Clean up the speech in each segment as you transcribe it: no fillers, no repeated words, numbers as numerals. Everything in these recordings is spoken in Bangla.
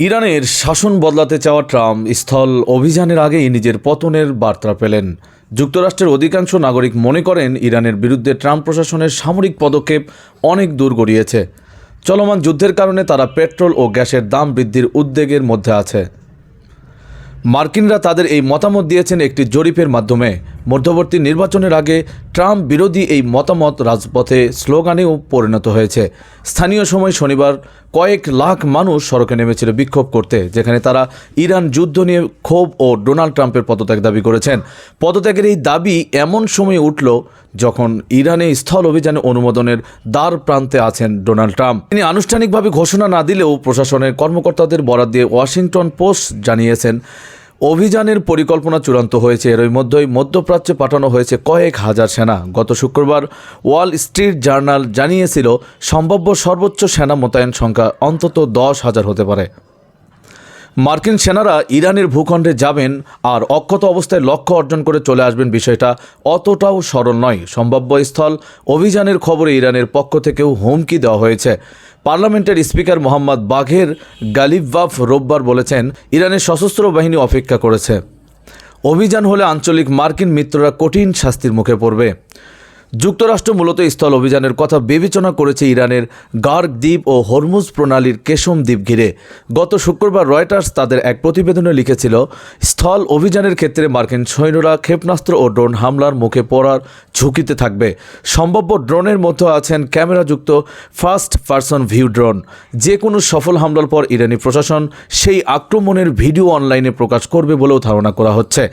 ইরানের শাসন বদলাতে চাওয়া ট্রাম্প স্থল অভিযানের আগেই নিজের পতনের বার্তা পেলেন। যুক্তরাষ্ট্রের অধিকাংশ নাগরিক মনে করেন ইরানের বিরুদ্ধে ট্রাম্প প্রশাসনের সামরিক পদক্ষেপ অনেক দূর গড়িয়েছে। চলমান যুদ্ধের কারণে তারা পেট্রোল ও গ্যাসের দাম বৃদ্ধির উদ্বেগের মধ্যে আছে। মার্কিনরা তাদের এই মতামত দিয়েছেন একটি জরিপের মাধ্যমে। মধ্যবর্তী নির্বাচনের আগে ট্রাম্প বিরোধী এই মতামত রাজপথে স্লোগানেও পরিণত হয়েছে। স্থানীয় সময় শনিবার কয়েক লাখ মানুষ সড়কে নেমেছিল বিক্ষোভ করতে, যেখানে তারা ইরান যুদ্ধ নিয়ে ক্ষোভ ও ডোনাল্ড ট্রাম্পের পদত্যাগ দাবি করেছেন। পদত্যাগের এই দাবি এমন সময়ে উঠল যখন ইরানে স্থল অভিযানে অনুমোদনের দ্বার প্রান্তে আছেন ডোনাল্ড ট্রাম্প। তিনি আনুষ্ঠানিকভাবে ঘোষণা না দিলেও প্রশাসনের কর্মকর্তাদের বরাত দিয়ে ওয়াশিংটন পোস্ট জানিয়েছেন অভিযানের পরিকল্পনা চূড়ান্ত হয়েছে। এরই মধ্যেই মধ্যপ্রাচ্যে পাঠানো হয়েছে কয়েক হাজার সেনা। গত শুক্রবার ওয়াল স্ট্রিট জার্নাল জানিয়েছিল সম্ভাব্য সর্বোচ্চ সেনা মোতায়েন সংখ্যা অন্তত 10,000 হতে পারে। মার্কিন সেনারা ইরানের ভূখণ্ডে যাবেন আর অক্ষত অবস্থায় লক্ষ্য অর্জন করে চলে আসবেন, বিষয়টা অতটাও সরল নয়। সম্ভাব্য স্থল অভিযানের খবরে ইরানের পক্ষ থেকেও হুমকি দেওয়া হয়েছে। পার্লামেন্টের স্পিকার মোহাম্মদ বাঘের গালিবাফ রোববার বলেছেন, ইরানের সশস্ত্র বাহিনী অপেক্ষা করছে। অভিযান হলে আঞ্চলিক মার্কিন মিত্ররা কঠিন শাস্তির মুখে পড়বে। যুক্তরাষ্ট্র মূলত স্থল অভিযানের কথা বিবেচনা করেছে ইরানের গার্গ দ্বীপ ও হরমুজ প্রণালীর কেশম দ্বীপ ঘিরে। গত শুক্রবার রয়টার্স তাদের এক প্রতিবেদনে লিখেছিল, স্থল অভিযানের ক্ষেত্রে মার্কিন সৈন্যরা ক্ষেপণাস্ত্র ও ড্রোন হামলার মুখে পড়ার ঝুঁকিতে থাকবে। সম্ভাব্য ড্রোনের মধ্যে আছেন ক্যামেরাযুক্ত ফার্স্ট পারসন ভিউ ড্রোন। যে কোনো সফল হামলার পর ইরানি প্রশাসন সেই আক্রমণের ভিডিও অনলাইনে প্রকাশ করবে বলেও ধারণা করা হচ্ছে।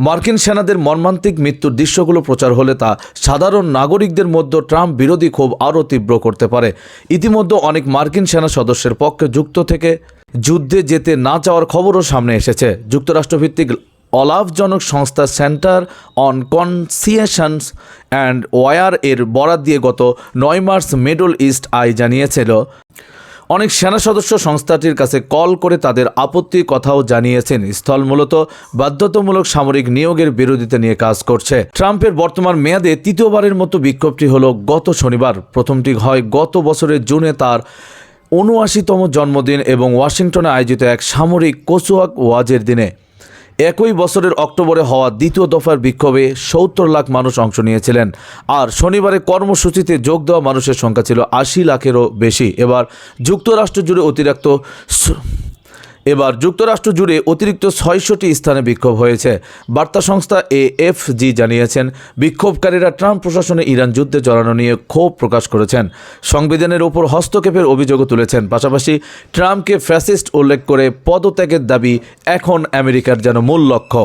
মার্কিন সেনাদের মর্মান্তিক মৃত্যুর দৃশ্যগুলো প্রচার হলে তা সাধারণ নাগরিকদের মধ্যে ট্রাম্প বিরোধী ক্ষোভ আরও তীব্র করতে পারে। ইতিমধ্যে অনেক মার্কিন সেনা সদস্যের পক্ষে যুদ্ধে যেতে না চাওয়ার খবরও সামনে এসেছে। যুক্তরাষ্ট্রভিত্তিক অলাভজনক সংস্থা সেন্টার অন কনসিয়েশনস অ্যান্ড ওয়ার এর বরাত দিয়ে গত 9 মার্চ মিডল ইস্ট আই জানিয়েছিল, অনেক সেনা সদস্য সংস্থাটির কাছে কল করে তাদের আপত্তির কথাও জানিয়েছেন। স্থল মূলত বাধ্যতামূলক সামরিক নিয়োগের বিরোধিতা নিয়ে কাজ করছে। ট্রাম্পের বর্তমান মেয়াদে তৃতীয়বারের মতো বিক্ষোভটি হলো গত শনিবার। প্রথমটি হয় গত বছরের জুনে তার 79তম জন্মদিন এবং ওয়াশিংটনে আয়োজিত এক সামরিক কোচওয়াক ওয়াজের দিনে। একই বছরের অক্টোবরে হওয়া দ্বিতীয় দফার বিক্ষোভে 70 লাখ মানুষ অংশ নিয়েছিলেন। আর শনিবারে কর্মসূচিতে যোগ দেওয়া মানুষের সংখ্যা ছিল 80 লাখেরও বেশি। এবার যুক্তরাষ্ট্র জুড়ে অতিরিক্ত 600টি স্থানে বিক্ষোভ হয়েছে। বার্তা সংস্থা এএফজি জানিয়েছেন, বিক্ষোভকারীরা ট্রাম্প প্রশাসনে ইরান যুদ্ধে জড়ানো নিয়ে ক্ষোভ প্রকাশ করেছেন, সংবিধানের উপর হস্তক্ষেপের অভিযোগও তুলেছেন। পাশাপাশি ট্রাম্পকে ফ্যাসিস্ট উল্লেখ করে পদত্যাগের দাবি এখন আমেরিকার যেন মূল লক্ষ্য।